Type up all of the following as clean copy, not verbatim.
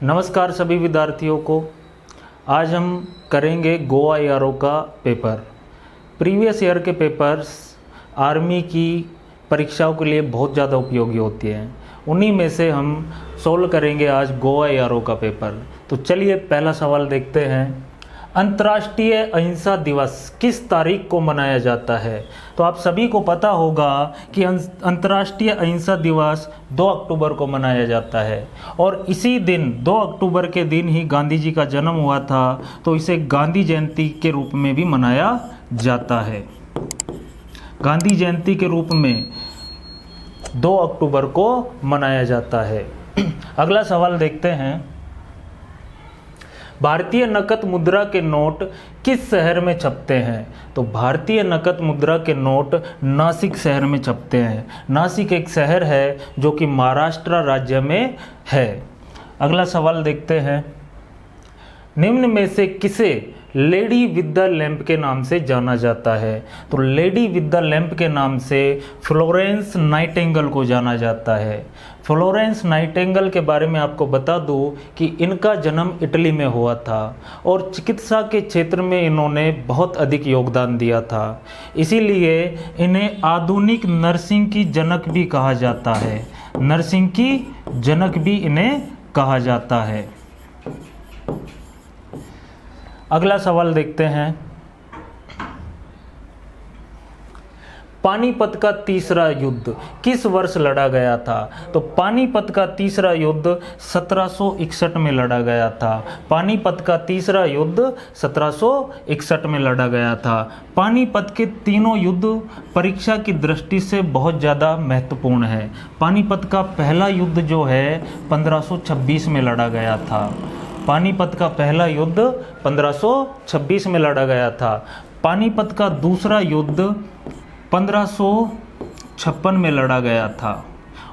नमस्कार सभी विद्यार्थियों को। आज हम करेंगे गोवा एआरओ का पेपर। प्रीवियस ईयर के पेपर्स आर्मी की परीक्षाओं के लिए बहुत ज़्यादा उपयोगी होती हैं। उन्हीं में से हम सोल्व करेंगे आज गोवा एआरओ का पेपर। तो चलिए पहला सवाल देखते हैं। अंतर्राष्ट्रीय अहिंसा दिवस किस तारीख को मनाया जाता है? तो आप सभी को पता होगा कि अंतर्राष्ट्रीय अहिंसा दिवस 2 अक्टूबर को मनाया जाता है और इसी दिन 2 अक्टूबर के दिन ही गांधी जी का जन्म हुआ था, तो इसे गांधी जयंती के रूप में भी मनाया जाता है। गांधी जयंती के रूप में 2 अक्टूबर को मनाया जाता है। अगला सवाल देखते हैं। भारतीय नकद मुद्रा के नोट किस शहर में छपते हैं? तो भारतीय नकद मुद्रा के नोट नासिक शहर में छपते हैं। नासिक एक शहर है जो कि महाराष्ट्र राज्य में है। अगला सवाल देखते हैं। निम्न में से किसे लेडी विद द लैंप के नाम से जाना जाता है? तो लेडी विद द लैंप के नाम से फ्लोरेंस नाइटिंगेल को जाना जाता है। फ्लोरेंस नाइटिंगेल के बारे में आपको बता दूं कि इनका जन्म इटली में हुआ था और चिकित्सा के क्षेत्र में इन्होंने बहुत अधिक योगदान दिया था। इसीलिए इन्हें आधुनिक नर्सिंग की जनक भी कहा जाता है। नर्सिंग की जनक भी इन्हें कहा जाता है। अगला सवाल देखते हैं। पानीपत का तीसरा युद्ध किस वर्ष लड़ा गया था? तो पानीपत का तीसरा युद्ध 1761 में लड़ा गया था। पानीपत का तीसरा युद्ध 1761 में लड़ा गया था। पानीपत के तीनों युद्ध परीक्षा की दृष्टि से बहुत ज़्यादा महत्वपूर्ण है। पानीपत का पहला युद्ध जो है 1526 में लड़ा गया था। पानीपत का पहला युद्ध 1526 में लड़ा गया था। पानीपत का दूसरा युद्ध 1556 में लड़ा गया था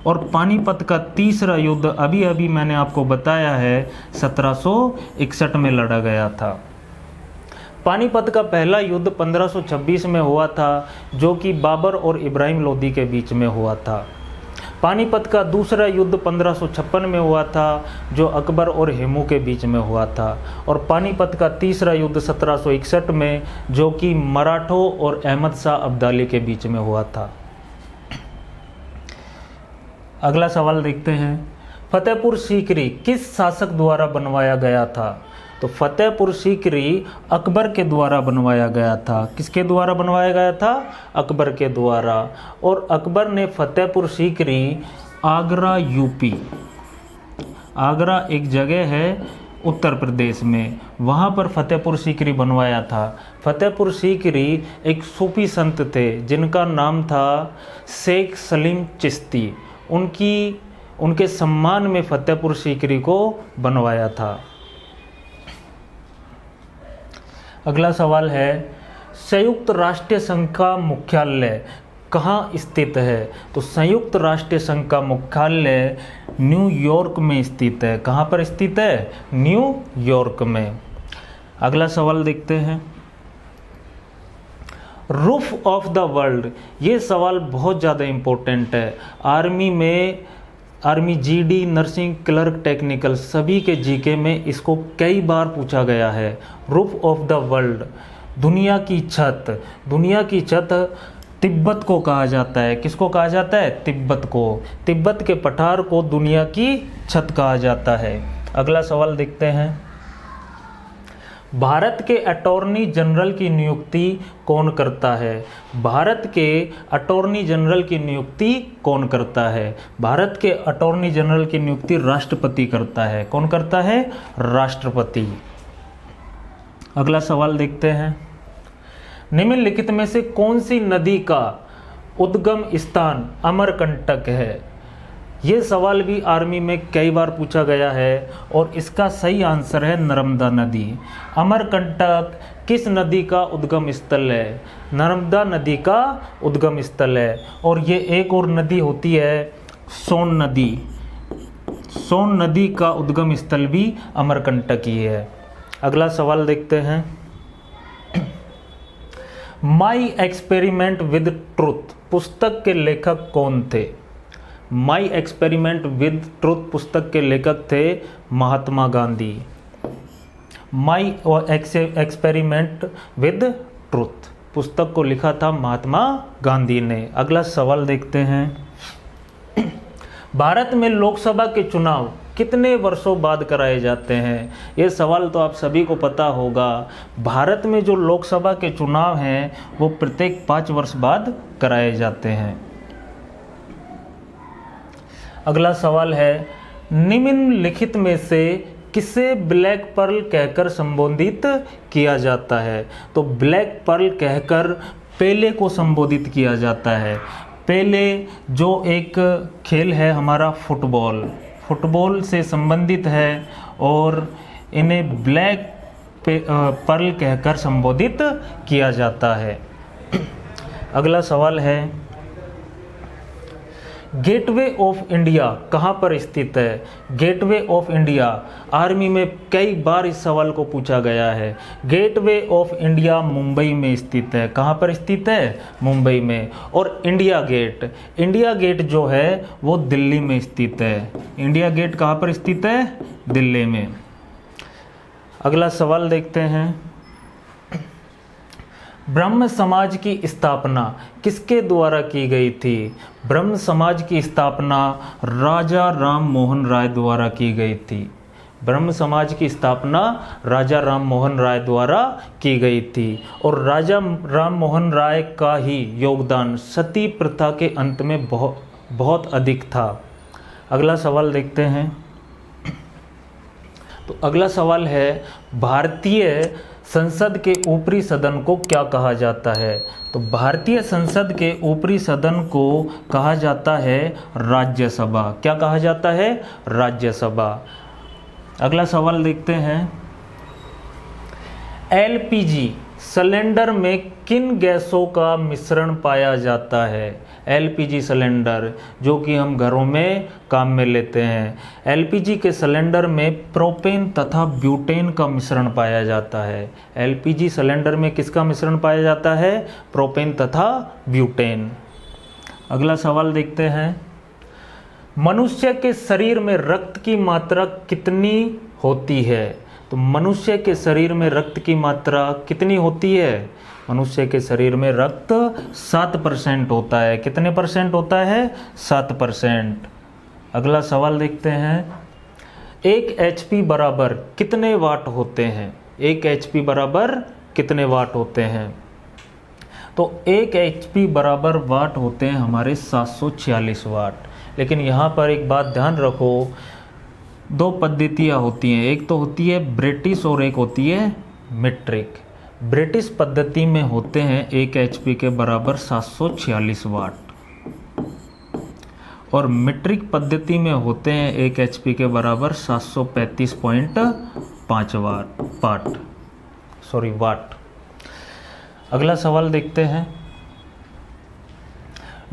और पानीपत का तीसरा युद्ध अभी अभी मैंने आपको बताया है 1761 में लड़ा गया था। पानीपत का पहला युद्ध 1526 में हुआ था जो कि बाबर और इब्राहिम लोदी के बीच में हुआ था। पानीपत का दूसरा युद्ध 1556 में हुआ था जो अकबर और हेमू के बीच में हुआ था और पानीपत का तीसरा युद्ध 1761 में जो कि मराठों और अहमद शाह अब्दाली के बीच में हुआ था। अगला सवाल देखते हैं। फतेहपुर सीकरी किस शासक द्वारा बनवाया गया था? तो फतेहपुर सीकरी अकबर के द्वारा बनवाया गया था। किसके द्वारा बनवाया गया था? अकबर के द्वारा। और अकबर ने फतेहपुर सीकरी आगरा यूपी, आगरा एक जगह है उत्तर प्रदेश में, वहाँ पर फतेहपुर सीकरी बनवाया था। फतेहपुर सीकरी एक सूफी संत थे जिनका नाम था शेख सलीम चिश्ती। उनके सम्मान में फतेहपुर सीकरी को बनवाया था। अगला सवाल है। संयुक्त राष्ट्र संघ का मुख्यालय कहाँ स्थित है? तो संयुक्त राष्ट्र संघ का मुख्यालय न्यूयॉर्क में स्थित है। कहाँ पर स्थित है? न्यूयॉर्क में। अगला सवाल देखते हैं। रूफ ऑफ द वर्ल्ड, ये सवाल बहुत ज़्यादा इम्पोर्टेंट है। Army GD, nursing, clerk, technical सभी के जीके में इसको कई बार पूछा गया है। रूफ ऑफ द वर्ल्ड, दुनिया की छत। दुनिया की छत तिब्बत को कहा जाता है। किसको कहा जाता है? तिब्बत को। तिब्बत के पठार को दुनिया की छत कहा जाता है। अगला सवाल देखते हैं। भारत के अटॉर्नी जनरल की नियुक्ति कौन करता है? भारत के अटॉर्नी जनरल की नियुक्ति कौन करता है? भारत के अटॉर्नी जनरल की नियुक्ति राष्ट्रपति करता है। कौन करता है? राष्ट्रपति। अगला सवाल देखते हैं। निम्नलिखित में से कौन सी नदी का उद्गम स्थान अमरकंटक है? ये सवाल भी आर्मी में कई बार पूछा गया है और इसका सही आंसर है नर्मदा नदी। अमरकंटक किस नदी का उद्गम स्थल है? नर्मदा नदी का उद्गम स्थल है। और ये एक और नदी होती है सोन नदी। सोन नदी का उद्गम स्थल भी अमरकंटक ही है। अगला सवाल देखते हैं। माई एक्सपेरिमेंट विद ट्रुथ पुस्तक के लेखक कौन थे? माई एक्सपेरिमेंट विद ट्रुथ पुस्तक के लेखक थे Mahatma Gandhi. My experiment with truth पुस्तक को लिखा था महात्मा गांधी ने। अगला सवाल देखते हैं। भारत में लोकसभा के चुनाव कितने वर्षों बाद कराए जाते हैं? ये सवाल तो आप सभी को पता होगा। भारत में जो लोकसभा के चुनाव हैं वो प्रत्येक 5 वर्ष बाद कराए जाते हैं। अगला सवाल है, निम्नलिखित में से किसे ब्लैक पर्ल कहकर संबोधित किया जाता है? तो ब्लैक पर्ल कहकर पेले को संबोधित किया जाता है। पेले जो एक खेल है हमारा फुटबॉल से संबंधित है और इन्हें ब्लैक पर्ल कहकर संबोधित किया जाता है। अगला सवाल है, गेटवे ऑफ इंडिया कहाँ पर स्थित है? गेटवे ऑफ इंडिया, आर्मी में कई बार इस सवाल को पूछा गया है। गेटवे ऑफ इंडिया मुंबई में स्थित है। कहाँ पर स्थित है? मुंबई में। और इंडिया गेट जो है वो दिल्ली में स्थित है। इंडिया गेट कहाँ पर स्थित है? दिल्ली में। अगला सवाल देखते हैं, ब्रह्म समाज की स्थापना किसके द्वारा की गई थी? ब्रह्म समाज की स्थापना राजा राम मोहन राय द्वारा की गई थी। ब्रह्म समाज की स्थापना राजा राम मोहन राय द्वारा की गई थी और राजा राम मोहन राय का ही योगदान सती प्रथा के अंत में बहुत अधिक था। अगला सवाल देखते हैं। तो अगला सवाल है, भारतीय संसद के ऊपरी सदन को क्या कहा जाता है? तो भारतीय संसद के ऊपरी सदन को कहा जाता है राज्यसभा। क्या कहा जाता है? राज्यसभा। अगला सवाल देखते हैं, एलपीजी सिलेंडर में किन गैसों का मिश्रण पाया जाता है? एलपीजी सिलेंडर जो कि हम घरों में काम में लेते हैं, एलपीजी के सिलेंडर में प्रोपेन तथा ब्यूटेन का मिश्रण पाया जाता है। एलपीजी सिलेंडर में किसका मिश्रण पाया जाता है? प्रोपेन तथा ब्यूटेन। अगला सवाल देखते हैं, मनुष्य के शरीर में रक्त की मात्रा कितनी होती है? तो मनुष्य के शरीर में रक्त की मात्रा कितनी होती है? मनुष्य के शरीर में रक्त 7% होता है। कितने परसेंट होता है? 7%। अगला सवाल देखते हैं, 1 HP बराबर कितने वाट होते हैं? 1 HP बराबर कितने वाट होते हैं? तो 1 HP बराबर वाट होते हैं हमारे 746 वाट। लेकिन यहाँ पर एक बात ध्यान रखो, 2 पद्धतियाँ होती हैं, एक तो होती है ब्रिटिश और एक होती है मीट्रिक। ब्रिटिश पद्धति में होते हैं 1 HP के बराबर 746 वाट और मीट्रिक पद्धति में होते हैं 1 HP के बराबर 735.5 वाट। अगला सवाल देखते हैं,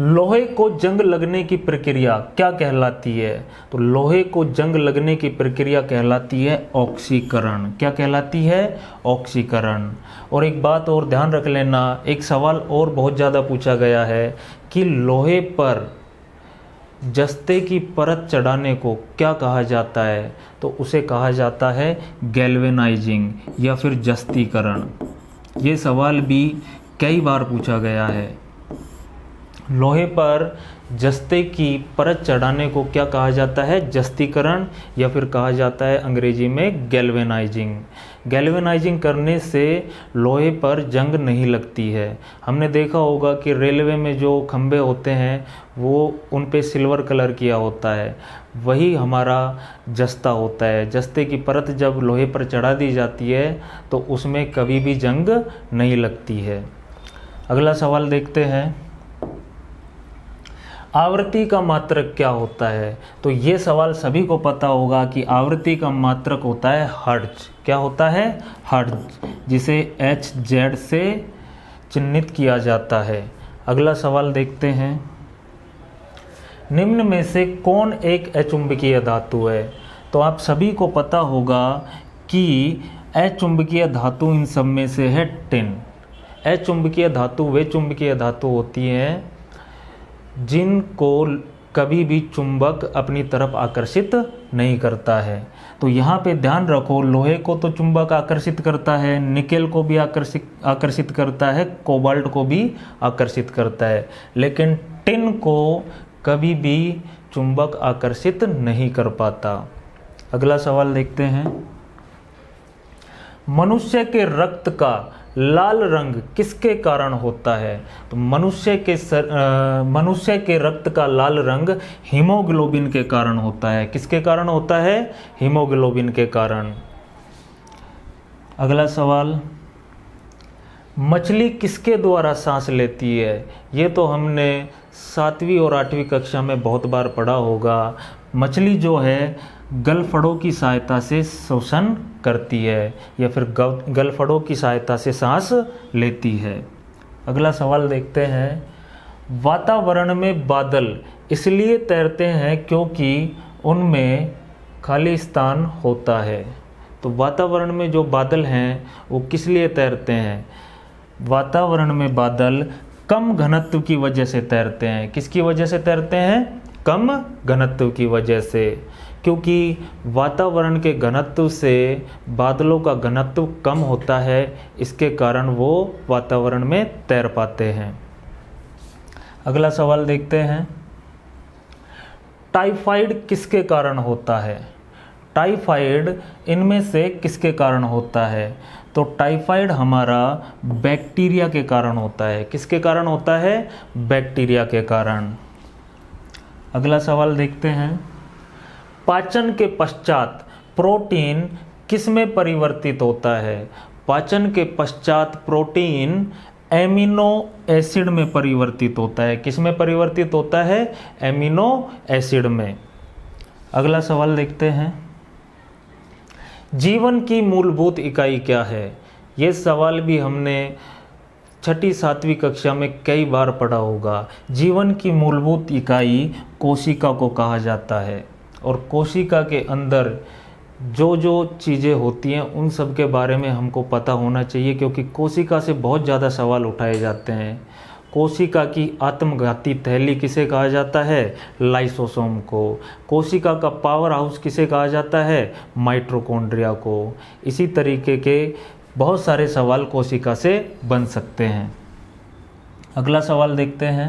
लोहे को जंग लगने की प्रक्रिया क्या कहलाती है? तो लोहे को जंग लगने की प्रक्रिया कहलाती है ऑक्सीकरण। क्या कहलाती है? ऑक्सीकरण। और एक बात और ध्यान रख लेना, एक सवाल और बहुत ज़्यादा पूछा गया है कि लोहे पर जस्ते की परत चढ़ाने को क्या कहा जाता है? तो उसे कहा जाता है गैल्वेनाइजिंग या फिर जस्तीकरण। ये सवाल भी कई बार पूछा गया है। लोहे पर जस्ते की परत चढ़ाने को क्या कहा जाता है? जस्तीकरण या फिर कहा जाता है अंग्रेजी में गैल्वेनाइजिंग। गैल्वेनाइजिंग करने से लोहे पर जंग नहीं लगती है। हमने देखा होगा कि रेलवे में जो खंभे होते हैं वो उन पे सिल्वर कलर किया होता है, वही हमारा जस्ता होता है। जस्ते की परत जब लोहे पर चढ़ा दी जाती है तो उसमें कभी भी जंग नहीं लगती है। अगला सवाल देखते हैं, आवृत्ति का मात्रक क्या होता है? तो ये सवाल सभी को पता होगा कि आवृत्ति का मात्रक होता है हर्ट्ज। क्या होता है? हर्ट्ज, जिसे HZ से चिन्हित किया जाता है। अगला सवाल देखते हैं, निम्न में से कौन एक अचुंबकीय धातु है? तो आप सभी को पता होगा कि अचुंबकीय धातु इन सब में से है टिन। अचुंबकीय धातु वे चुंबकीय धातु होती हैं जिनको कभी भी चुंबक अपनी तरफ आकर्षित नहीं करता है। तो यहाँ पे ध्यान रखो, लोहे को तो चुंबक आकर्षित करता है, निकेल को भी आकर्षित करता है, कोबाल्ट को भी आकर्षित करता है, लेकिन टिन को कभी भी चुंबक आकर्षित नहीं कर पाता। अगला सवाल देखते हैं, मनुष्य के रक्त का लाल रंग किसके कारण होता है? तो मनुष्य के रक्त का लाल रंग हीमोग्लोबिन के कारण होता है। किसके कारण होता है? हीमोग्लोबिन के कारण। अगला सवाल, मछली किसके द्वारा सांस लेती है? ये तो हमने 7वीं और 8वीं कक्षा में बहुत बार पढ़ा होगा। मछली जो है गलफड़ों की सहायता से श्वसन करती है या फिर गलफड़ों की सहायता से सांस लेती है। अगला सवाल देखते हैं, वातावरण में बादल इसलिए तैरते हैं क्योंकि उनमें खाली स्थान होता है। तो वातावरण में जो बादल हैं वो किस लिए तैरते हैं? वातावरण में बादल कम घनत्व की वजह से तैरते हैं। किसकी वजह से तैरते हैं? कम घनत्व की वजह से, क्योंकि वातावरण के घनत्व से बादलों का घनत्व कम होता है, इसके कारण वो वातावरण में तैर पाते हैं। अगला सवाल देखते हैं, टाइफाइड किसके कारण होता है? टाइफाइड इनमें से किसके कारण होता है? तो टाइफाइड हमारा बैक्टीरिया के कारण होता है। किसके कारण होता है? बैक्टीरिया के कारण। अगला सवाल देखते हैं, पाचन के पश्चात प्रोटीन किस में परिवर्तित होता है? पाचन के पश्चात प्रोटीन एमिनो एसिड में परिवर्तित होता है। किस में परिवर्तित होता है? एमिनो एसिड में। अगला सवाल देखते हैं, जीवन की मूलभूत इकाई क्या है? ये सवाल भी हमने 6ठी 7वीं कक्षा में कई बार पढ़ा होगा। जीवन की मूलभूत इकाई कोशिका को कहा जाता है, और कोशिका के अंदर जो जो चीज़ें होती हैं उन सब के बारे में हमको पता होना चाहिए, क्योंकि कोशिका से बहुत ज़्यादा सवाल उठाए जाते हैं। कोशिका की आत्मघाती थैली किसे कहा जाता है? लाइसोसोम को। कोशिका का पावर हाउस किसे कहा जाता है? माइटोकॉन्ड्रिया को। इसी तरीके के बहुत सारे सवाल कोशिका से बन सकते हैं। अगला सवाल देखते हैं,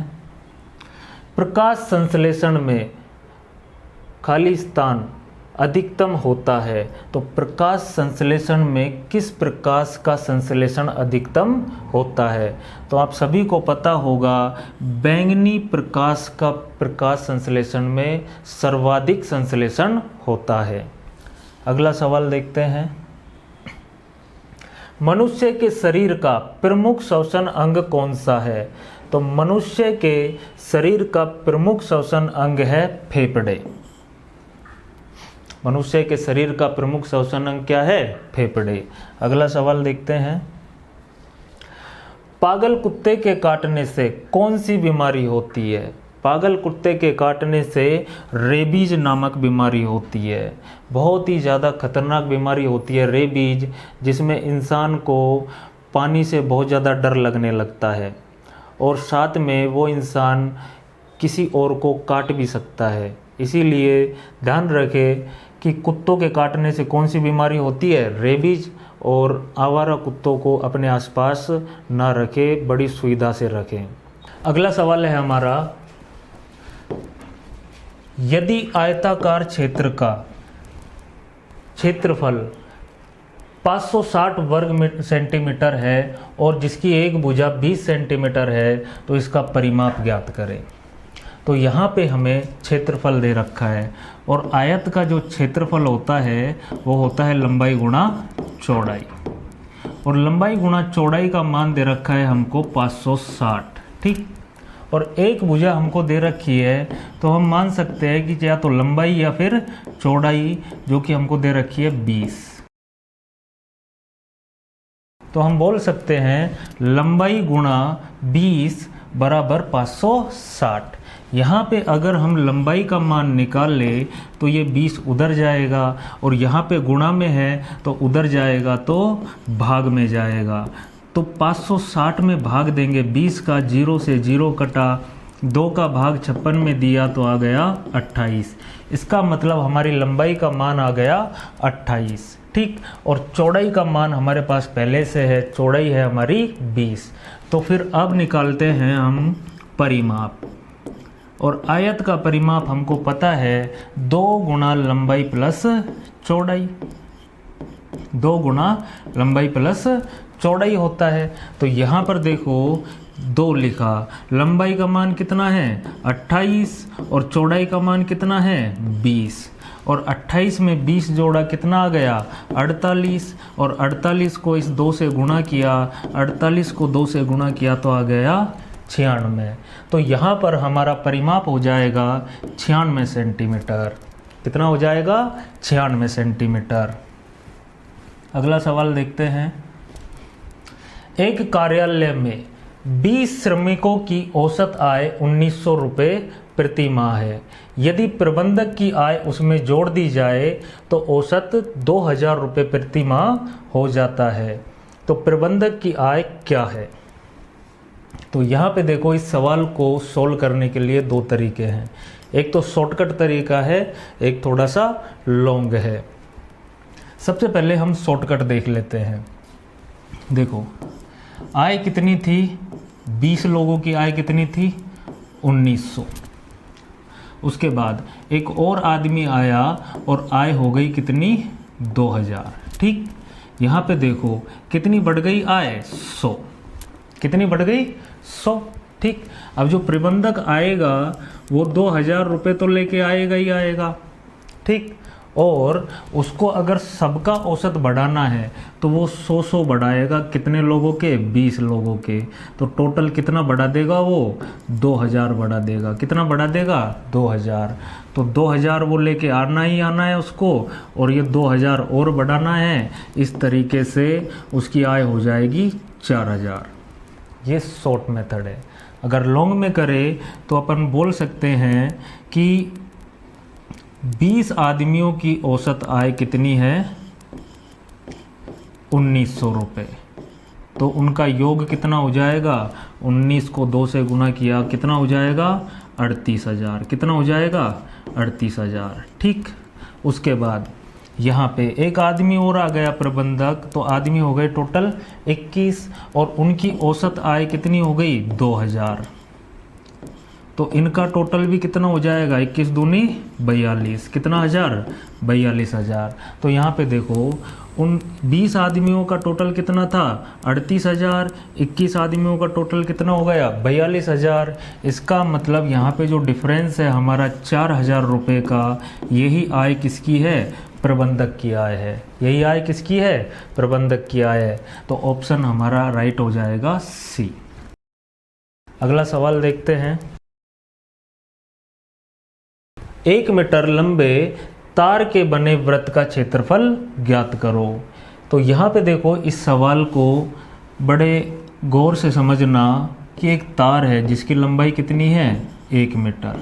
प्रकाश संश्लेषण में खाली स्थान अधिकतम होता है। तो प्रकाश संश्लेषण में किस प्रकाश का संश्लेषण अधिकतम होता है? तो आप सभी को पता होगा, बैंगनी प्रकाश का प्रकाश संश्लेषण में सर्वाधिक संश्लेषण होता है। अगला सवाल देखते हैं, मनुष्य के शरीर का प्रमुख श्वसन अंग कौन सा है? तो मनुष्य के शरीर का प्रमुख श्वसन अंग है फेफड़े। मनुष्य के शरीर का प्रमुख श्वसन अंग क्या है? फेफड़े। अगला सवाल देखते हैं, पागल कुत्ते के काटने से कौन सी बीमारी होती है? पागल कुत्ते के काटने से रेबीज नामक बीमारी होती है। बहुत ही ज़्यादा खतरनाक बीमारी होती है रेबीज, जिसमें इंसान को पानी से बहुत ज़्यादा डर लगने लगता है, और साथ में वो इंसान किसी और को काट भी सकता है। इसीलिए ध्यान रखें कि कुत्तों के काटने से कौन सी बीमारी होती है? रेबीज। और आवारा कुत्तों को अपने आसपास ना रखें, बड़ी सुविधा से रखें। अगला सवाल है हमारा, यदि आयताकार क्षेत्र का क्षेत्रफल 560 वर्ग सेंटीमीटर है और जिसकी एक भुजा 20 सेंटीमीटर है, तो इसका परिमाप ज्ञात करें। तो यहाँ पे हमें क्षेत्रफल दे रखा है, और आयत का जो क्षेत्रफल होता है वो होता है लंबाई गुणा चौड़ाई, और लंबाई गुणा चौड़ाई का मान दे रखा है हमको 560। ठीक, और एक भुजा हमको दे रखी है, तो हम मान सकते हैं कि या तो लंबाई या फिर चौड़ाई, जो कि हमको दे रखी है 20। तो हम बोल सकते हैं लंबाई गुणा 20 बराबर 560। यहाँ पे अगर हम लंबाई का मान निकाल ले तो ये 20 उधर जाएगा, और यहाँ पे गुणा में है तो उधर जाएगा, तो भाग में जाएगा। तो 560 में भाग देंगे 20 का, 0 से 0 कटा, 2 का भाग 56 में दिया तो आ गया 28। इसका मतलब हमारी लंबाई का मान आ गया 28, ठीक। और चौड़ाई का मान हमारे पास पहले से है, चौड़ाई है हमारी 20। तो फिर अब निकालते हैं हम परिमाप। और आयत का परिमाप हमको पता है 2 गुना लंबाई प्लस चौड़ाई, 2 गुना लंबाई प्लस चौड़ाई होता है। तो यहाँ पर देखो 2 लिखा, लंबाई का मान कितना है 28 और चौड़ाई का मान कितना है 20। और 28 में 20 जोड़ा कितना आ गया 48। और 48 को इस 2 से गुणा किया, 48 को 2 से गुणा किया तो आ गया 96। तो यहाँ पर हमारा परिमाप हो जाएगा 96 सेंटीमीटर। कितना हो जाएगा 96 सेंटीमीटर। अगला सवाल देखते हैं। एक कार्यालय में 20 श्रमिकों की औसत आय 1900 रुपये प्रति माह है। यदि प्रबंधक की आय उसमें जोड़ दी जाए तो औसत 2000 रुपये प्रति माह हो जाता है। तो प्रबंधक की आय क्या है? तो यहाँ पे देखो, इस सवाल को सोल्व करने के लिए 2 तरीके हैं। एक तो शॉर्टकट तरीका है, एक थोड़ा सा लॉन्ग है। सबसे पहले हम शॉर्टकट देख लेते हैं। देखो, आय कितनी थी 20 लोगों की आय कितनी थी 1900। उसके बाद एक और आदमी आया और आय हो गई कितनी 2000, ठीक। यहाँ पे देखो कितनी बढ़ गई आय 100। कितनी बढ़ गई 100, ठीक। अब जो प्रबंधक आएगा वो 2000 रुपये तो लेके आएगा ही आएगा, ठीक। और उसको अगर सबका औसत बढ़ाना है तो वो 100 बढ़ाएगा। कितने लोगों के 20 लोगों के। तो टोटल कितना बढ़ा देगा वो 2000 बढ़ा देगा। कितना बढ़ा देगा 2000। तो 2000 वो लेके आना ही आना है उसको, और ये 2000 और बढ़ाना है। इस तरीके से उसकी आय हो जाएगी 4000। ये शॉर्ट मेथड है। अगर लॉन्ग में करें तो अपन बोल सकते हैं कि 20 आदमियों की औसत आय कितनी है 1900 रुपये। तो उनका योग कितना हो जाएगा, 19 को 2 से गुना किया कितना हो जाएगा 38000। कितना हो जाएगा 38000, ठीक। उसके बाद यहाँ पे एक आदमी और आ गया प्रबंधक, तो आदमी हो गए टोटल 21 और उनकी औसत आय कितनी हो गई 2000। तो इनका टोटल भी कितना हो जाएगा 21 दूनी 42। कितना हज़ार 42,000। तो यहाँ पे देखो उन 20 आदमियों का टोटल कितना था 38,000, 21 आदमियों का टोटल कितना हो गया 42,000। इसका मतलब यहाँ पे जो डिफरेंस है हमारा 4,000 रुपये का, यही आय किसकी है प्रबंधक की आय है। यही आय किसकी है प्रबंधक की आय है। तो ऑप्शन हमारा राइट हो जाएगा सी। अगला सवाल देखते हैं। 1 मीटर लंबे तार के बने वृत्त का क्षेत्रफल ज्ञात करो। तो यहाँ पे देखो इस सवाल को बड़े गौर से समझना कि एक तार है जिसकी लंबाई कितनी है 1 मीटर,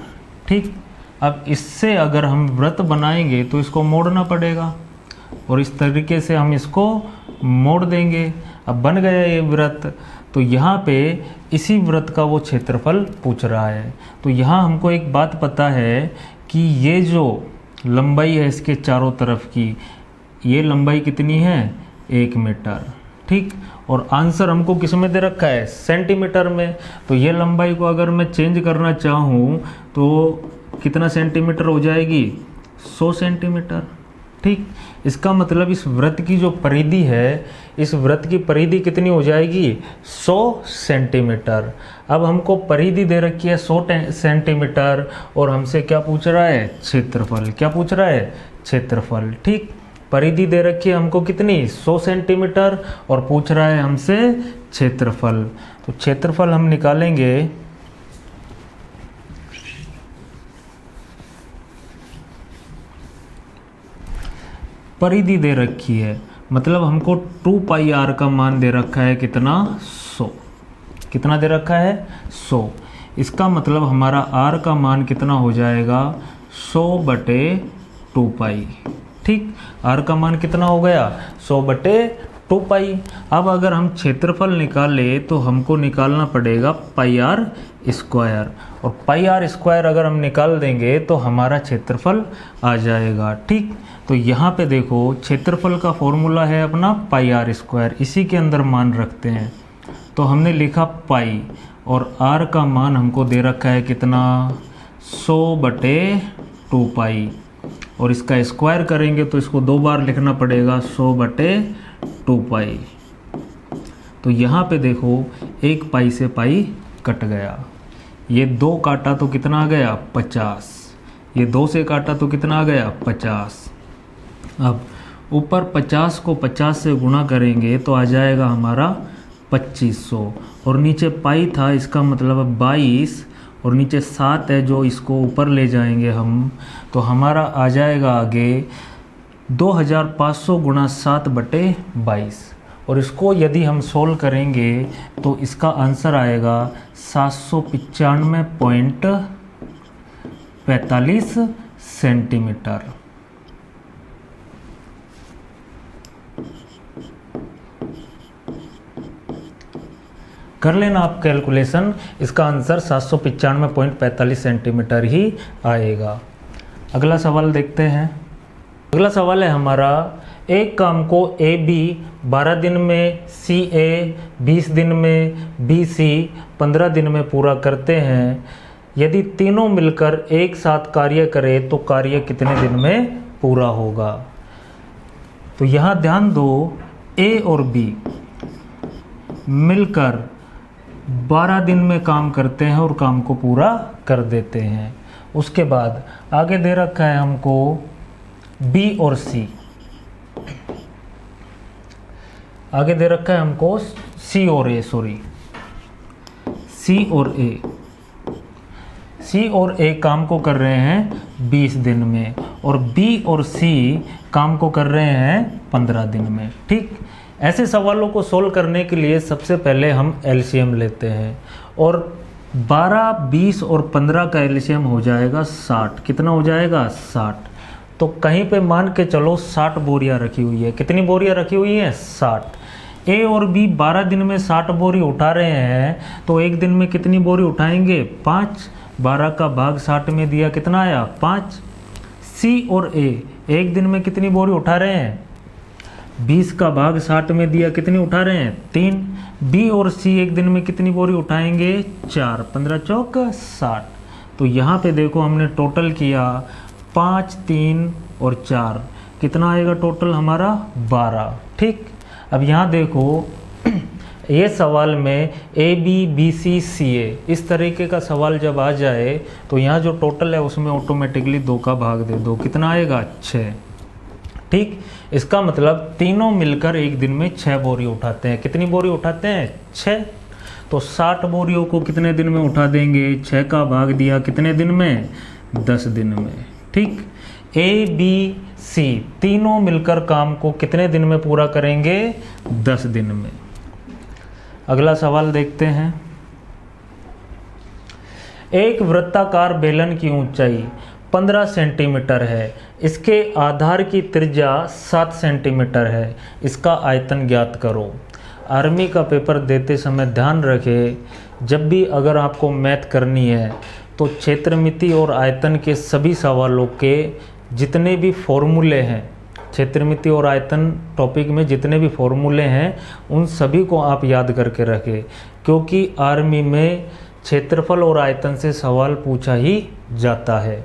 ठीक। अब इससे अगर हम वृत्त बनाएंगे तो इसको मोड़ना पड़ेगा और इस तरीके से हम इसको मोड़ देंगे। अब बन गया ये वृत्त। तो यहाँ पे इसी वृत्त का वो क्षेत्रफल पूछ रहा है। तो यहाँ हमको एक बात पता है कि ये जो लंबाई है इसके चारों तरफ की, ये लंबाई कितनी है 1 मीटर, ठीक। और आंसर हमको किस में दे रखा है सेंटीमीटर में। तो ये लंबाई को अगर मैं चेंज करना चाहूँ तो कितना सेंटीमीटर हो जाएगी 100 सेंटीमीटर, ठीक। इसका मतलब इस वृत्त की जो परिधि है, इस वृत्त की परिधि कितनी हो जाएगी 100 सेंटीमीटर। अब हमको परिधि दे रखी है 100 सेंटीमीटर और हमसे क्या पूछ रहा है क्षेत्रफल। क्या पूछ रहा है क्षेत्रफल, ठीक। परिधि दे रखी है हमको कितनी 100 सेंटीमीटर और पूछ रहा है हमसे क्षेत्रफल। तो क्षेत्रफल हम निकालेंगे। परिधि दे रखी है मतलब हमको 2 पाई आर का मान दे रखा है कितना 100। कितना दे रखा है 100। इसका मतलब हमारा आर का मान कितना हो जाएगा 100/2 पाई, ठीक। आर का मान कितना हो गया 100/2 2 पाई। अब अगर हम क्षेत्रफल निकाले तो हमको निकालना पड़ेगा पाई आर स्क्वायर, और पाई आर स्क्वायर अगर हम निकाल देंगे तो हमारा क्षेत्रफल आ जाएगा। ठीक, तो यहाँ पे देखो क्षेत्रफल का फॉर्मूला है अपना पाई आर स्क्वायर, इसी के अंदर मान रखते हैं। तो हमने लिखा पाई और आर का मान हमको दे रखा है कितना, 100/2 पाई, और इसका स्क्वायर करेंगे तो इसको 2 बार लिखना पड़ेगा, 100/2 पाई। तो यहाँ पे देखो 1 पाई से पाई कट गया, ये 2 काटा तो कितना आ गया 50, ये 2 से काटा तो कितना आ गया 50। अब ऊपर 50 को 50 से गुणा करेंगे तो आ जाएगा हमारा 2500, और नीचे पाई था इसका मतलब 22, और नीचे 7 है जो इसको ऊपर ले जाएंगे हम, तो हमारा आ जाएगा आगे 2500 गुणा 7/22, और इसको यदि हम सोल्व करेंगे तो इसका आंसर आएगा 795.45 सेंटीमीटर। कर लेना आप कैलकुलेशन, इसका आंसर 795.45 सेंटीमीटर ही आएगा। अगला सवाल देखते हैं। अगला सवाल है हमारा, एक काम को ए बी 12 दिन में, सी ए 20 दिन में, बी सी 15 दिन में पूरा करते हैं। यदि तीनों मिलकर एक साथ कार्य करें तो कार्य कितने दिन में पूरा होगा। तो यहाँ ध्यान दो, ए और बी मिलकर 12 दिन में काम करते हैं और काम को पूरा कर देते हैं। उसके बाद आगे दे रखा है हमको बी और सी, आगे दे रखा है हमको सी और ए, सी और ए काम को कर रहे हैं 20 दिन में, और बी और सी काम को कर रहे हैं 15 दिन में। ठीक, ऐसे सवालों को सोल्व करने के लिए सबसे पहले हम एलसीएम लेते हैं, और 12, 20 और 15 का एलसीएम हो जाएगा 60। कितना हो जाएगा 60। तो कहीं पे मान के चलो 60 बोरियां रखी हुई है। कितनी बोरियां रखी हुई हैं 60। ए और बी 12 दिन में 60 बोरी उठा रहे हैं, तो एक दिन में कितनी बोरी उठाएंगे 5। 12 का भाग 60 में दिया, कितना आया 5। सी और ए एक दिन में कितनी बोरी उठा रहे हैं, 20 का भाग 60 में दिया, कितनी उठा रहे हैं 3। बी और सी एक दिन में कितनी बोरी उठाएंगे 4। 15 चौक 60। तो यहाँ पे देखो हमने टोटल किया 5, 3 और 4, कितना आएगा टोटल हमारा 12। ठीक, अब यहाँ देखो ये सवाल में ए बी बी सी सी ए इस तरीके का सवाल जब आ जाए तो यहाँ जो टोटल है उसमें ऑटोमेटिकली 2 का भाग दे दो, कितना आएगा 6। ठीक, इसका मतलब तीनों मिलकर एक दिन में 6 बोरी उठाते हैं। कितनी बोरी उठाते हैं 6। तो 60 बोरियों को कितने दिन में उठा देंगे, 6 का भाग दिया कितने दिन में 10 दिन में। ठीक, ए बी सी तीनों मिलकर काम को कितने दिन में पूरा करेंगे 10 दिन में। अगला सवाल देखते हैं। एक वृत्ताकार बेलन की ऊंचाई 15 सेंटीमीटर है, इसके आधार की त्रिज्या 7 सेंटीमीटर है, इसका आयतन ज्ञात करो। आर्मी का पेपर देते समय ध्यान रखें, जब भी अगर आपको मैथ करनी है तो क्षेत्रमिति और आयतन के सभी सवालों के जितने भी फॉर्मूले हैं, क्षेत्रमिति और आयतन टॉपिक में जितने भी फॉर्मूले हैं उन सभी को आप याद करके रखें, क्योंकि आर्मी में क्षेत्रफल और आयतन से सवाल पूछा ही जाता है।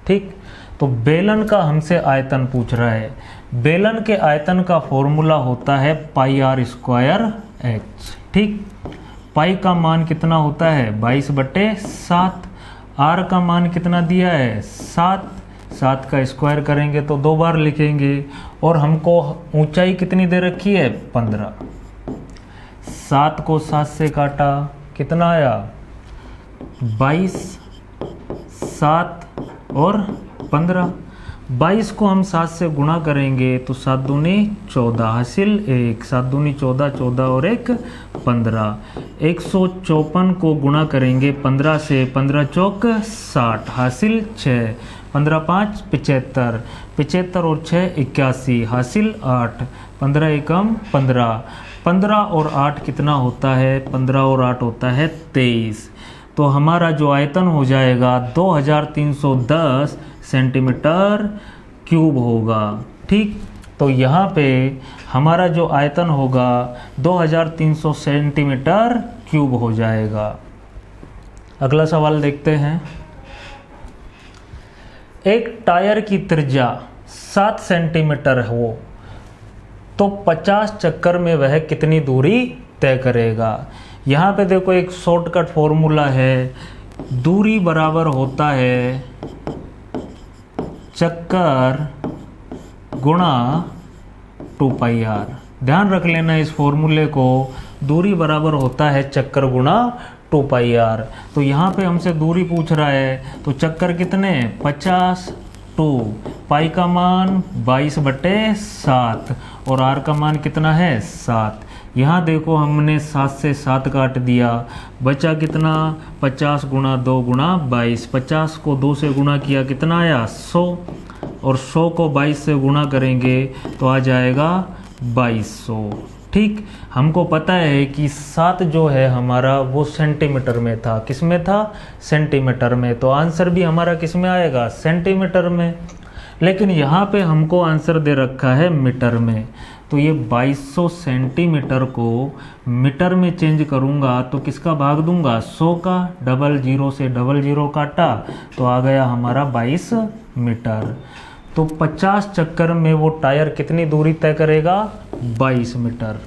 ठीक, तो बेलन का हमसे आयतन पूछ रहा है। बेलन के आयतन का फॉर्मूला होता है पाई आर स्क्वायर एच। ठीक, पाई का मान कितना होता है 22/7, आर का मान कितना दिया है 7, 7 का स्क्वायर करेंगे तो 2 बार लिखेंगे, और हमको ऊंचाई कितनी दे रखी है 15। 7 को 7 से काटा, कितना आया 22, 7 और 15। 22 को हम 7 से गुणा करेंगे तो 7 दूनी 14 हासिल 1, 7 दूनी 14, 14 और 1 15। 154 को गुणा करेंगे 15 से, 15 चौक 60 हासिल 6, 15 5 75, 75 और 6 81, हासिल 8, 15 एकम 15, 15 और 8 कितना होता है? 15 और 8 होता है 23। तो हमारा जो आयतन हो जाएगा 2310 सेंटीमीटर क्यूब होगा। ठीक, तो यहाँ पे हमारा जो आयतन होगा 2300 सेंटीमीटर क्यूब हो जाएगा। अगला सवाल देखते हैं। एक टायर की त्रिज्या 7 सेंटीमीटर हो तो 50 चक्कर में वह कितनी दूरी तय करेगा? यहाँ पे देखो एक शॉर्टकट फॉर्मूला है, दूरी बराबर होता है चक्कर गुणा 2πr। ध्यान रख लेना इस फॉर्मूले को, दूरी बराबर होता है चक्कर गुणा 2πr। तो यहाँ पे हमसे दूरी पूछ रहा है, तो चक्कर कितने? 50, 2, पाई का मान 22/7 और आर का मान कितना है? 7। यहाँ देखो हमने 7 से 7 काट दिया, बचा कितना? 50 गुणा 2 गुणा 22। 50 को 2 से गुणा किया, कितना आया? 100, और 100 को 22 से गुणा करेंगे तो आ जाएगा 2200। ठीक, हमको पता है कि 7 जो है हमारा वो सेंटीमीटर में था। किस में था? सेंटीमीटर में। तो आंसर भी हमारा किस में आएगा? सेंटीमीटर में। लेकिन यहाँ पे हमको आंसर दे रखा है मीटर में, तो ये 2200 सेंटीमीटर को मीटर में चेंज करूँगा तो किसका भाग दूंगा? 100 का। 00 से 00 काटा तो आ गया हमारा 22 मीटर। तो 50 चक्कर में वो टायर कितनी दूरी तय करेगा? 22 मीटर।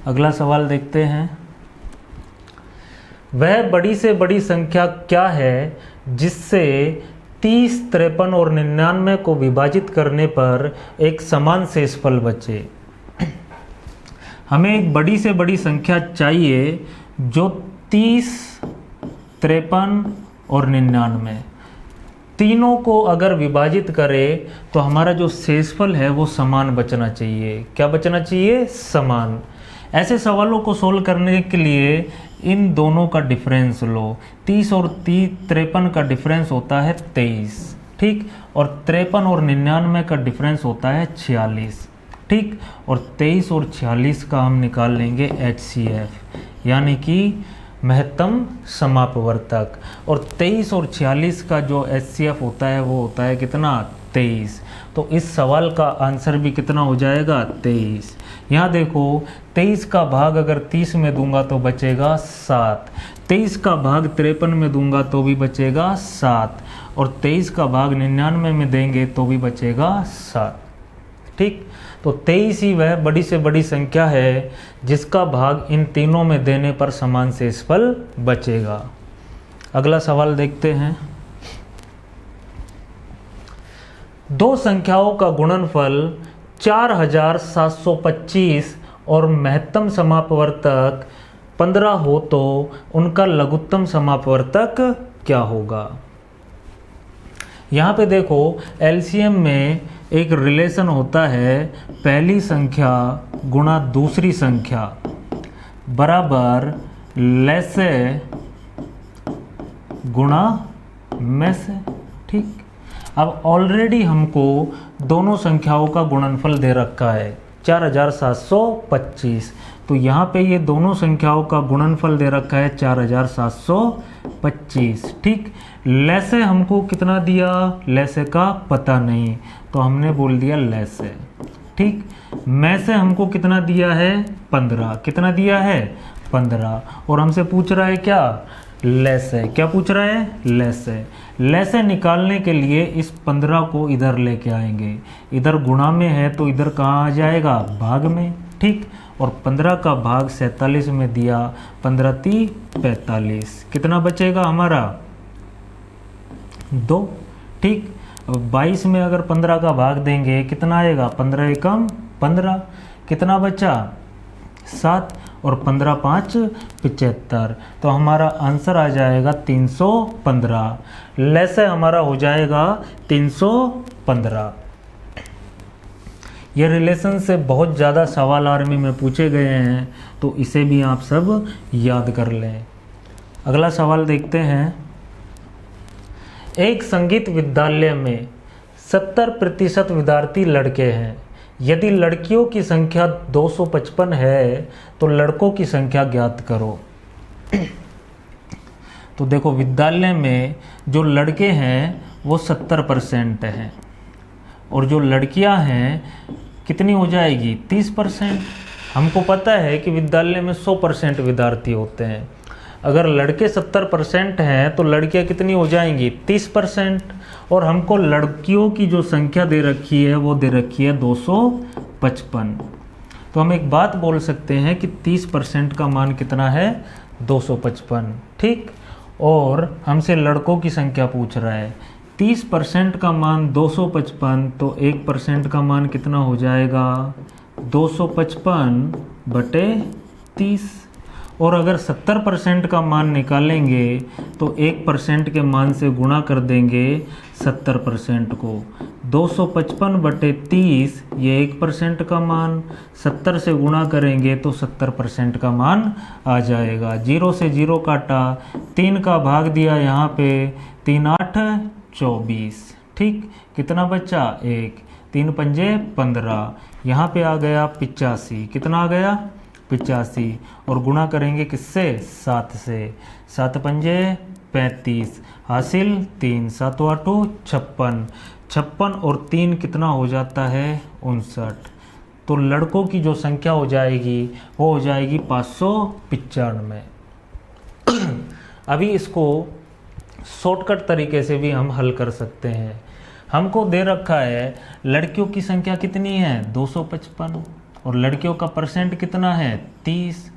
अगला सवाल देखते हैं। वह बड़ी से बड़ी संख्या क्या है जिससे 30, 53 और 99 को विभाजित करने पर एक समान शेषफल बचे? हमें एक बड़ी से बड़ी संख्या चाहिए जो 30, 53 और 99 तीनों को अगर विभाजित करे तो हमारा जो शेषफल है वो समान बचना चाहिए। क्या बचना चाहिए? समान। ऐसे सवालों को सोल्व करने के लिए इन दोनों का डिफरेंस लो। 30 और 53 का डिफरेंस होता है 23। ठीक, और 53 और 99 का डिफरेंस होता है 46। ठीक, और 23 और 46 का हम निकाल लेंगे HCF, यानी कि महत्तम समापवर्तक। और 23 और 46 का जो HCF होता है वो होता है कितना? 23। तो इस सवाल का आंसर भी कितना हो जाएगा? 23। यहाँ देखो 23 का भाग अगर 30 में दूंगा तो बचेगा 7, 23 का भाग 53 में दूंगा तो भी बचेगा 7, और 23 का भाग 99 में देंगे तो भी बचेगा 7। ठीक, तो 23 ही वह बड़ी से बड़ी संख्या है जिसका भाग इन तीनों में देने पर समान शेषफल बचेगा। अगला सवाल देखते हैं। दो संख्याओं का गुणनफल 4725 और महत्तम समापवर्तक 15 हो तो उनका लघुत्तम समापवर्तक क्या होगा? यहाँ पे देखो एलसीएम में एक रिलेशन होता है, पहली संख्या गुणा दूसरी संख्या बराबर लैसे गुणा में से। ठीक, अब ऑलरेडी हमको दोनों संख्याओं का गुणनफल दे रखा है 4725, तो यहाँ पे ये दोनों संख्याओं का गुणनफल दे रखा है 4725। ठीक, लैसे हमको कितना दिया? लैसे का पता नहीं तो हमने बोल दिया लैसे। ठीक, में से हमको कितना दिया है? 15। कितना दिया है? 15। और हमसे पूछ रहा है क्या? लैसे। क्या पूछ रहा है? लैसे। लैसे निकालने के लिए इस 15 को इधर लेके आएंगे, इधर गुणा में है तो इधर कहाँ आ जाएगा? भाग में। ठीक, और 15 का भाग 47 में दिया, 15 × 45, कितना बचेगा हमारा? 2। ठीक, अब 22 में अगर 15 का भाग देंगे कितना आएगा? 15 एकम 15, कितना बचा? 7, और 15 × 5 = 75, तो हमारा आंसर आ जाएगा 315। लैसे हमारा हो जाएगा 315। ये रिलेशन से बहुत ज़्यादा सवाल आर्मी में पूछे गए हैं, तो इसे भी आप सब याद कर लें। अगला सवाल देखते हैं। एक संगीत विद्यालय में 70% विद्यार्थी लड़के हैं। यदि लड़कियों की संख्या 255 है तो लड़कों की संख्या ज्ञात करो। तो देखो, विद्यालय में जो लड़के हैं वो 70% हैं और जो लड़कियां हैं कितनी हो जाएगी? 30%। हमको पता है कि विद्यालय में 100% विद्यार्थी होते हैं। अगर लड़के 70% हैं तो लड़कियां कितनी हो जाएंगी? 30%। और हमको लड़कियों की जो संख्या दे रखी है वो दे रखी है 255। तो हम एक बात बोल सकते हैं कि 30% का मान कितना है? 255। ठीक। और हमसे लड़कों की संख्या पूछ रहा है। 30% का मान 255, तो 1% का मान कितना हो जाएगा? 255/30। और अगर 70% का मान निकालेंगे तो 1% के मान से गुणा कर देंगे 70% को। 255/30 ये 1% का मान, 70 से गुणा करेंगे तो 70% का मान आ जाएगा। 0 से 0 काटा, 3 का भाग दिया यहाँ पे, 3 8 24। ठीक। कितना बचा? 1। 3 पंजे 15। यहाँ पे आ गया 85। कितना आ गया? 85। और गुणा करेंगे किससे? 7 से। 7 पंजे 35। हासिल 3। 7 8 56। 56 और 3 कितना हो जाता है? 59। तो लड़कों की जो संख्या हो जाएगी वो हो जाएगी 595। अभी इसको शॉर्टकट तरीके से भी हम हल कर सकते हैं। हमको दे रखा है लड़कियों की संख्या कितनी है? 255 और लड़कियों का परसेंट कितना है? 30।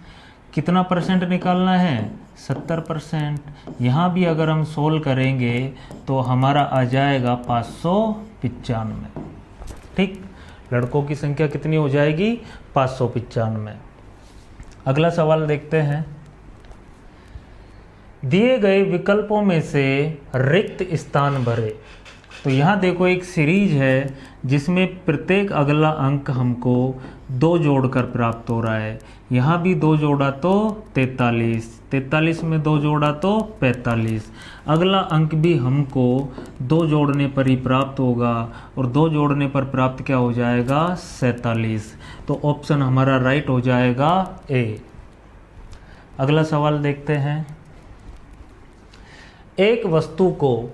कितना परसेंट निकालना है? 70%। यहाँ भी अगर हम सोल्व करेंगे तो हमारा आ जाएगा 595। ठीक। लड़कों की संख्या कितनी हो जाएगी? 595। अगला सवाल देखते हैं। दिए गए विकल्पों में से रिक्त स्थान भरे। तो यहाँ देखो, एक सीरीज है जिसमें प्रत्येक अगला अंक हमको 2 जोड़कर प्राप्त हो रहा है। यहाँ भी 2 जोड़ा तो 43, 43 में 2 जोड़ा तो 45। अगला अंक भी हमको 2 जोड़ने पर ही प्राप्त होगा और 2 जोड़ने पर प्राप्त क्या हो जाएगा? 47। तो ऑप्शन हमारा राइट हो जाएगा ए। अगला सवाल देखते हैं। एक वस्तु को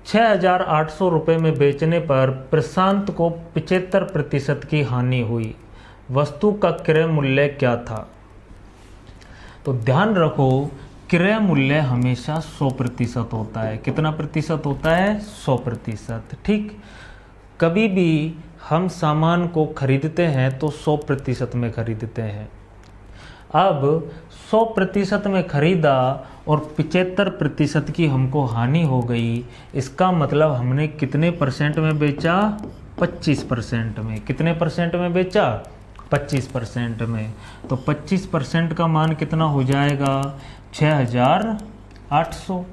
6,800 रुपये में बेचने पर प्रशांत को 75% की हानि हुई। वस्तु का क्रय मूल्य क्या था? तो ध्यान रखो, क्रय मूल्य हमेशा 100% होता है। कितना प्रतिशत होता है? 100%। ठीक। कभी भी हम सामान को खरीदते हैं तो 100% में खरीदते हैं। अब 100% में खरीदा और 75% की हमको हानि हो गई। इसका मतलब हमने कितने परसेंट में बेचा? 25% में। कितने परसेंट में बेचा? 25% में। तो 25% का मान कितना हो जाएगा? 6,800।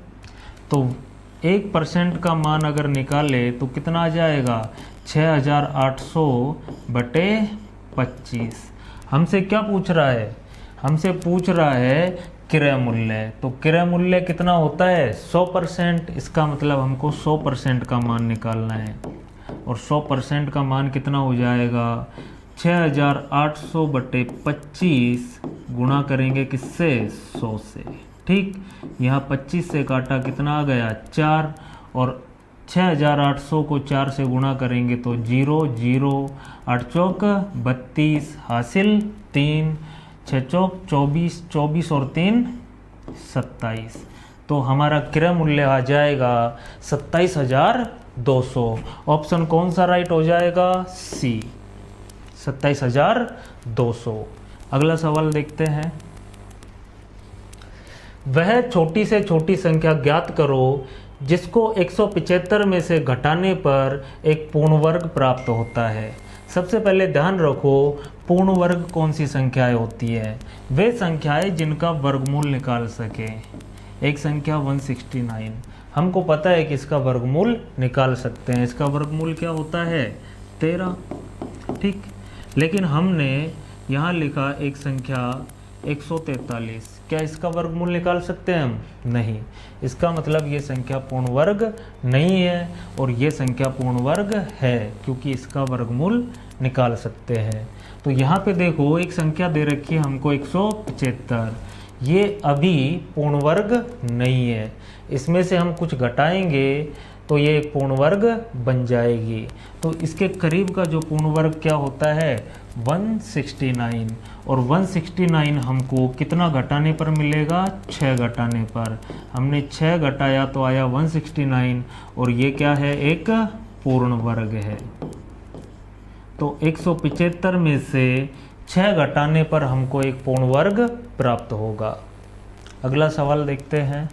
तो 1% का मान अगर निकाले तो कितना आ जाएगा? 6,800/25। हमसे क्या पूछ रहा है? हमसे पूछ रहा है क्रय मूल्य। तो क्रय मूल्य कितना होता है? 100%। इसका मतलब हमको 100% का मान निकालना है और 100% का मान कितना हो जाएगा? 6,800/25 गुणा करेंगे किससे? 100 से। ठीक। यहाँ 25 से काटा, कितना आ गया? 4। और 6,800 को 4 से गुणा करेंगे तो 0 0 8 चौक 32। हासिल 3। 6 चौक 24, 24 और 3 27। तो हमारा क्रय मूल्य आ जाएगा 27,200। ऑप्शन कौन सा राइट हो जाएगा? सी, 27,200। अगला सवाल देखते हैं। वह छोटी से छोटी संख्या ज्ञात करो जिसको 175 में से घटाने पर एक पूर्ण वर्ग प्राप्त होता है। सबसे पहले ध्यान रखो, पूर्ण वर्ग कौन सी संख्याएं होती है? वे संख्याएं जिनका वर्गमूल निकाल सके। एक संख्या 169, हमको पता है कि इसका वर्गमूल निकाल सकते हैं। इसका वर्गमूल क्या होता है? 13। ठीक। लेकिन हमने यहाँ लिखा एक संख्या 143, क्या इसका वर्गमूल निकाल सकते हैं हम? नहीं। इसका मतलब ये संख्या पूर्ण वर्ग नहीं है और ये संख्या पूर्ण वर्ग है, क्योंकि इसका वर्गमूल निकाल सकते हैं। तो यहाँ पे देखो एक संख्या दे रखी है हमको 175, ये अभी पूर्ण वर्ग नहीं है। इसमें से हम कुछ घटाएंगे तो ये एक पूर्ण वर्ग बन जाएगी। तो इसके करीब का जो पूर्ण वर्ग क्या होता है? 169। और 169 हमको कितना घटाने पर मिलेगा? 6 घटाने पर। हमने 6 घटाया तो आया 169, और ये क्या है? एक पूर्ण वर्ग है। तो 175 में से 6 घटाने पर हमको एक पूर्ण वर्ग प्राप्त होगा। अगला सवाल देखते हैं।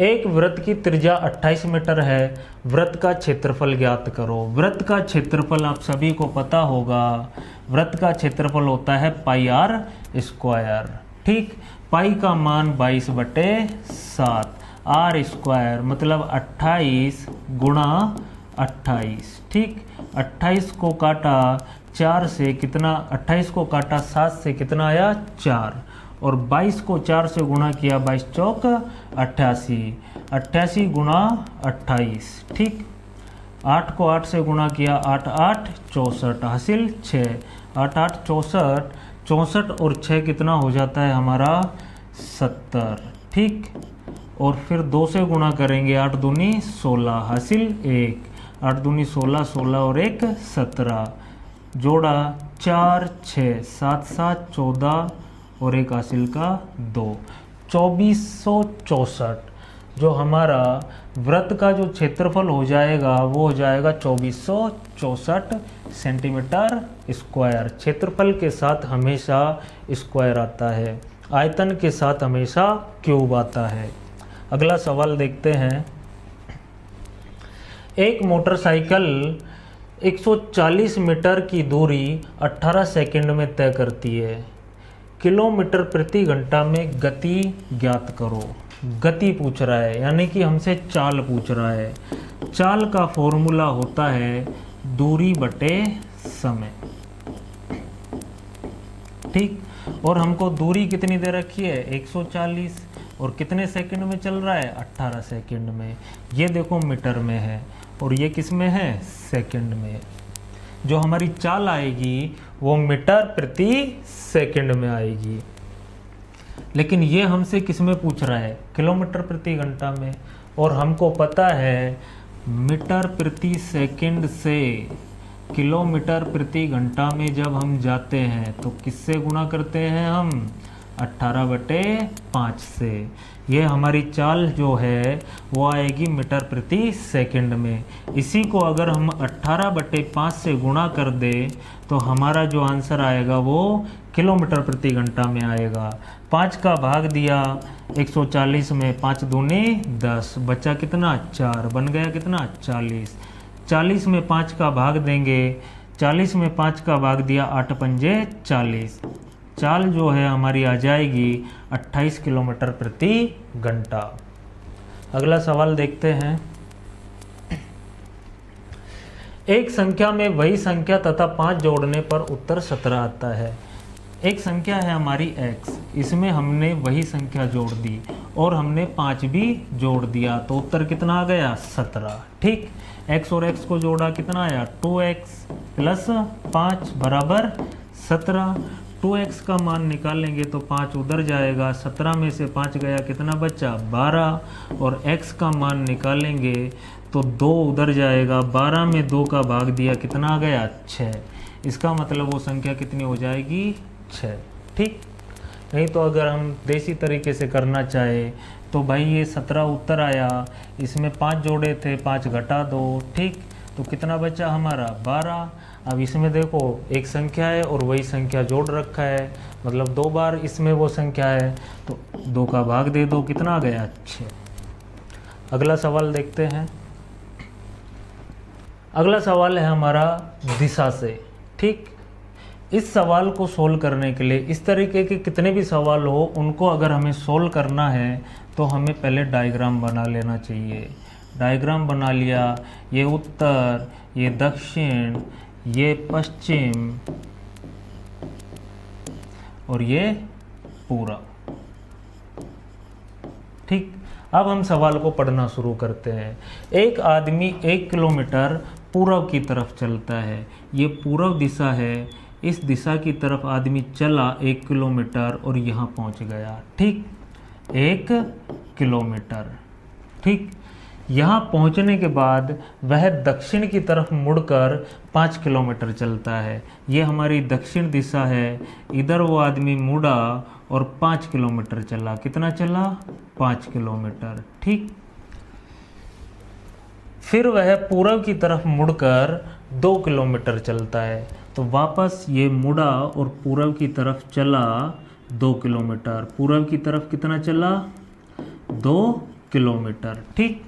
एक वृत्त की त्रिज्या 28 मीटर है, वृत्त का क्षेत्रफल ज्ञात करो। वृत्त का क्षेत्रफल आप सभी को पता होगा, वृत्त का क्षेत्रफल होता है पाई आर स्क्वायर। ठीक, पाई का मान 22/7, आर स्क्वायर मतलब 28 गुणा 28। ठीक, 28 को काटा 4 से कितना? 28 को काटा 7 से कितना आया? 4, और 22 को 4 से गुणा किया, 22 चौक 88, 88 गुणा 28। ठीक, 8 को 8 से गुणा किया, 8 8 64, हासिल 6, 8 8 64, 64 और 6 कितना हो जाता है हमारा? 70। ठीक, और फिर 2 से गुणा करेंगे, 8 दूनी 16, हासिल 1, 8 दूनी 16, 16 और 1 17, जोड़ा 4 6 7 7 14 और एक हासिल का 2, 2464। जो हमारा वृत्त का जो क्षेत्रफल हो जाएगा वो हो जाएगा 2464 सेंटीमीटर स्क्वायर। क्षेत्रफल के साथ हमेशा स्क्वायर आता है, आयतन के साथ हमेशा क्यूब आता है। अगला सवाल देखते हैं। एक मोटरसाइकिल 140 मीटर की दूरी 18 सेकंड में तय करती है। किलोमीटर प्रति घंटा में गति ज्ञात करो। गति पूछ रहा है, यानी कि हमसे चाल पूछ रहा है। चाल का फॉर्मूला होता है दूरी बटे समय। ठीक, और हमको दूरी कितनी दे रखी है? 140, और कितने सेकंड में चल रहा है? 18 सेकंड में। ये देखो मीटर में है और ये किस में है? सेकंड में। जो हमारी चाल आएगी वो मीटर प्रति सेकंड में आएगी, लेकिन ये हमसे किस में पूछ रहा है? किलोमीटर प्रति घंटा में। और हमको पता है मीटर प्रति सेकंड से किलोमीटर प्रति घंटा में जब हम जाते हैं तो किससे गुणा करते हैं हम? 18/5 से। ये हमारी चाल जो है वो आएगी मीटर प्रति सेकंड में। इसी को अगर हम 18/5 से गुणा कर दे तो हमारा जो आंसर आएगा वो किलोमीटर प्रति घंटा में आएगा। 5 का भाग दिया 140 में, 5 दूनी 10, बचा कितना? 4, बन गया कितना? 40। 40 में 5 का भाग देंगे, 40 में 5 का भाग दिया, 8 पंजे 40। चाल जो है हमारी आ जाएगी 28 किलोमीटर प्रति घंटा। अगला सवाल देखते हैं। एक संख्या में वही संख्या तथा 5 जोड़ने पर उत्तर 17 आता है। एक संख्या है हमारी x, इसमें हमने वही संख्या जोड़ दी और हमने 5 भी जोड़ दिया तो उत्तर कितना आ गया? 17। ठीक, x और x को जोड़ा कितना आया? 2x प्लस 5 बराबर 17। 2x का मान निकालेंगे तो 5 उधर जाएगा, 17 में से 5 गया, कितना बचा? 12। और x का मान निकालेंगे तो 2 उधर जाएगा, 12 में 2 का भाग दिया, कितना आ गया? 6। इसका मतलब वो संख्या कितनी हो जाएगी? 6। ठीक, नहीं तो अगर हम देसी तरीके से करना चाहे तो भाई ये 17 उत्तर आया, इसमें 5 जोड़े थे, 5 घटा दो। ठीक, तो कितना बचा हमारा? 12। अब इसमें देखो एक संख्या है और वही संख्या जोड़ रखा है, मतलब 2 बार इसमें वो संख्या है, तो 2 का भाग दे दो, कितना आ गया? 6। अगला सवाल देखते हैं। अगला सवाल है हमारा दिशा से। ठीक, इस सवाल को सोल्व करने के लिए इस तरीके के कितने भी सवाल हो उनको अगर हमें सोल्व करना है तो हमें पहले डायग्राम बना लेना चाहिए। डायग्राम बना लिया, ये उत्तर, ये दक्षिण, ये पश्चिम और ये पूरब। ठीक, अब हम सवाल को पढ़ना शुरू करते हैं। एक आदमी 1 किलोमीटर पूरब की तरफ चलता है, ये पूरब दिशा है, इस दिशा की तरफ आदमी चला 1 किलोमीटर और यहाँ पहुँच गया। ठीक, 1 किलोमीटर। ठीक, यहाँ पहुँचने के बाद वह दक्षिण की तरफ मुड़कर 5 किलोमीटर चलता है, ये हमारी दक्षिण दिशा है। इधर वो आदमी मुड़ा और 5 किलोमीटर चला। कितना चला? 5 किलोमीटर। ठीक, फिर वह पूरब की तरफ मुड़कर 2 किलोमीटर चलता है, तो वापस ये मुड़ा और पूरब की तरफ चला 2 किलोमीटर। पूरब की तरफ कितना चला? 2 किलोमीटर। ठीक,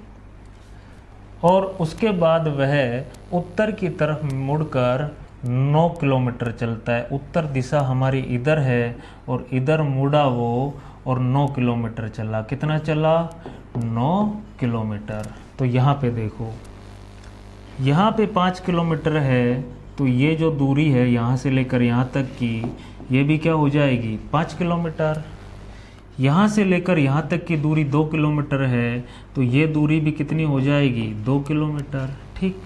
और उसके बाद वह उत्तर की तरफ मुड़कर 9 किलोमीटर चलता है। उत्तर दिशा हमारी इधर है और इधर मुड़ा वो और 9 किलोमीटर चला। कितना चला? 9 किलोमीटर। तो यहाँ पे देखो, यहाँ पे 5 किलोमीटर है, तो ये जो दूरी है यहाँ से लेकर यहाँ तक की, ये भी क्या हो जाएगी? 5 किलोमीटर। यहाँ से लेकर यहाँ तक की दूरी 2 किलोमीटर है, तो ये दूरी भी कितनी हो जाएगी? 2 किलोमीटर। ठीक,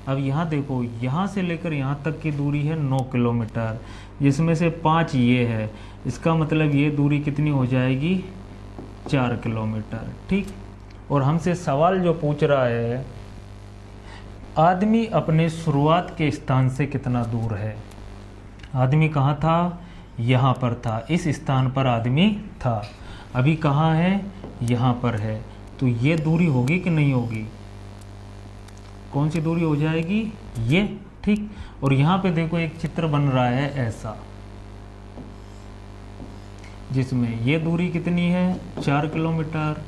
अब यहाँ देखो, यहाँ से लेकर यहाँ तक की दूरी है 9 किलोमीटर, जिसमें से 5 ये है, इसका मतलब ये दूरी कितनी हो जाएगी? 4 किलोमीटर। ठीक, और हमसे सवाल जो पूछ रहा है, आदमी अपने शुरुआत के स्थान से कितना दूर है? आदमी कहाँ था? यहाँ पर था, इस स्थान पर आदमी था। अभी कहाँ है? यहाँ पर है। तो ये दूरी होगी कि नहीं होगी? कौन सी दूरी हो जाएगी? ये। ठीक, और यहाँ पे देखो एक चित्र बन रहा है ऐसा, जिसमें ये दूरी कितनी है? 4 किलोमीटर,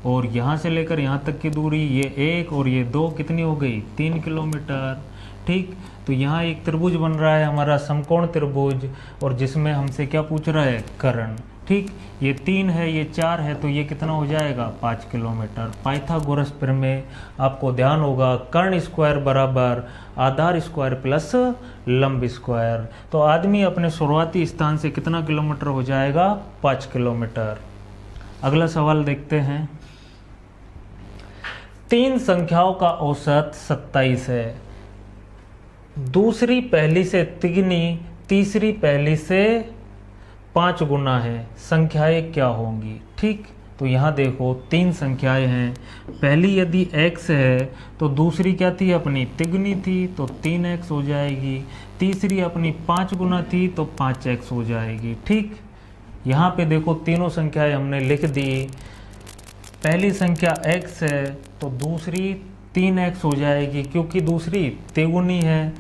और यहाँ से लेकर यहाँ तक की दूरी ये 1 और ये 2 कितनी हो गई? 3 किलोमीटर। ठीक, तो यहाँ एक त्रिभुज बन रहा है हमारा, समकोण त्रिभुज, और जिसमें हमसे क्या पूछ रहा है? कर्ण। ठीक, ये 3 है, ये 4 है, तो ये कितना हो जाएगा? 5 किलोमीटर। पाइथागोरस प्रमेय आपको ध्यान होगा, कर्ण स्क्वायर बराबर आधार स्क्वायर प्लस लंब स्क्वायर। तो आदमी अपने शुरुआती स्थान से कितना किलोमीटर हो जाएगा? 5 किलोमीटर। अगला सवाल देखते हैं। 3 संख्याओं का औसत 27 है, दूसरी पहली से तिगुनी, तीसरी पहली से 5 गुना है, संख्याएं क्या होंगी? ठीक, तो यहाँ देखो 3 संख्याएं हैं। पहली यदि x है तो दूसरी क्या थी? अपनी तिगुनी थी, तो 3x हो जाएगी। तीसरी अपनी 5 गुना थी, तो 5x हो जाएगी। ठीक, यहाँ पे देखो तीनों संख्याएं हमने लिख दी। पहली संख्या x है तो दूसरी 3x हो जाएगी क्योंकि दूसरी तिगुनी है।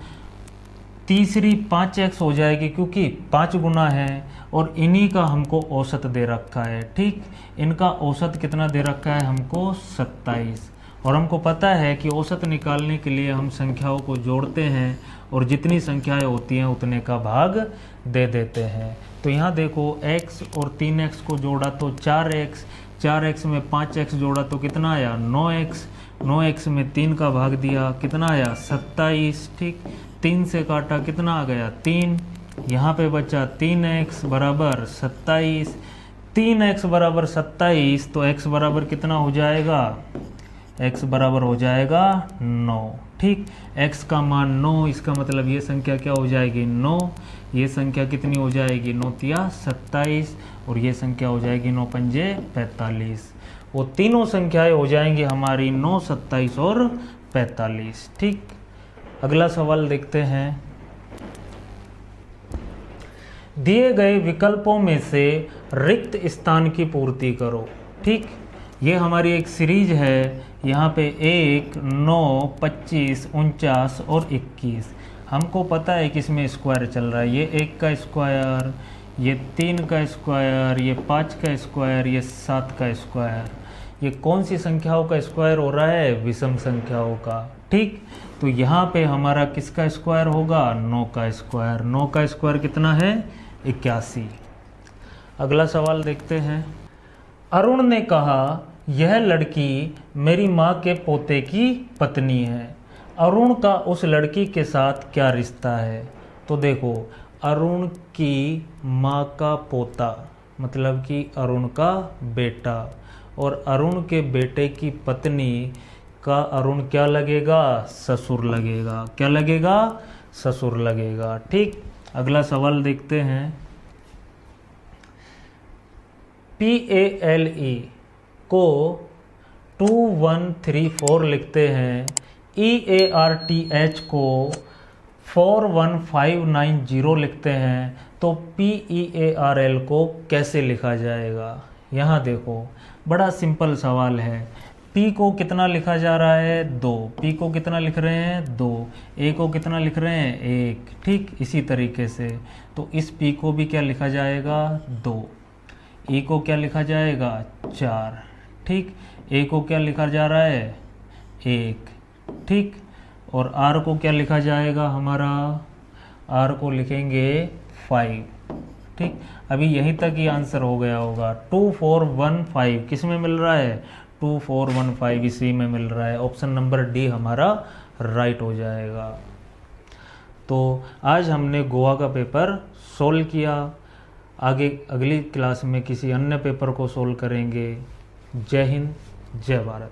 तीसरी 5x हो जाएगी क्योंकि 5 गुना है, और इन्हीं का हमको औसत दे रखा है। ठीक, इनका औसत कितना दे रखा है हमको? 27। और हमको पता है कि औसत निकालने के लिए हम संख्याओं को जोड़ते हैं और जितनी संख्याएं होती हैं उतने का भाग दे देते हैं। तो यहाँ देखो x और 3x को जोड़ा तो 4x, 4x में 5x जोड़ा तो कितना आया? 9x, 9x में 3 का भाग दिया, कितना आया? 27। ठीक, 3 से काटा कितना आ गया? 3। यहाँ पे बचा 3x बराबर 27। 3x बराबर 27, तो x बराबर कितना हो जाएगा? x बराबर हो जाएगा 9। ठीक, x का मान 9, इसका मतलब ये संख्या क्या हो जाएगी? 9। ये संख्या कितनी हो जाएगी? 9 तिया 27, और ये संख्या हो जाएगी 9 पंजे 45। वो तीनों संख्याएं हो जाएंगी हमारी 9, 27 और 45। ठीक, अगला सवाल देखते हैं। दिए गए विकल्पों में से रिक्त स्थान की पूर्ति करो। ठीक, ये हमारी एक सीरीज है, यहाँ पे 1, 9, 25, 49 और 21। हमको पता है कि इसमें स्क्वायर चल रहा है। ये 1 का स्क्वायर, ये 3 का स्क्वायर, ये 5 का स्क्वायर, ये 7 का स्क्वायर। ये कौन सी संख्याओं का स्क्वायर हो रहा है? विषम संख्याओं का। ठीक, तो यहाँ पे हमारा किसका स्क्वायर होगा? 9 का स्क्वायर। 9 का स्क्वायर कितना है? 81। अगला सवाल देखते हैं। अरुण ने कहा यह लड़की मेरी माँ के पोते की पत्नी है। अरुण का उस लड़की के साथ क्या रिश्ता है? तो देखो, अरुण की माँ का पोता मतलब कि अरुण का बेटा, और अरुण के बेटे की पत्नी का अरुण क्या लगेगा? ससुर लगेगा। क्या लगेगा? ससुर लगेगा। ठीक, अगला सवाल देखते हैं। PALE को 2134 लिखते हैं, EARTH को 41590 लिखते हैं, तो PEARL को कैसे लिखा जाएगा? यहाँ देखो, बड़ा सिंपल सवाल है। P को कितना लिखा जा रहा है? 2। P को कितना लिख रहे हैं? 2। A को कितना लिख रहे हैं? 1। ठीक, इसी तरीके से तो इस P को भी क्या लिखा जाएगा? 2। E को क्या लिखा जाएगा? 4। ठीक, A को क्या लिखा जा रहा है? 1। ठीक, और R को क्या लिखा जाएगा? हमारा R को लिखेंगे 5। ठीक, अभी यहीं तक ही आंसर हो गया होगा। 2415 किस में मिल रहा है? 2415 इसी में मिल रहा है। ऑप्शन नंबर डी हमारा राइट हो जाएगा। तो आज हमने गोवा का पेपर सोल्व किया। आगे अगली क्लास में किसी अन्य पेपर को सोल्व करेंगे। जय हिंद, जय भारत।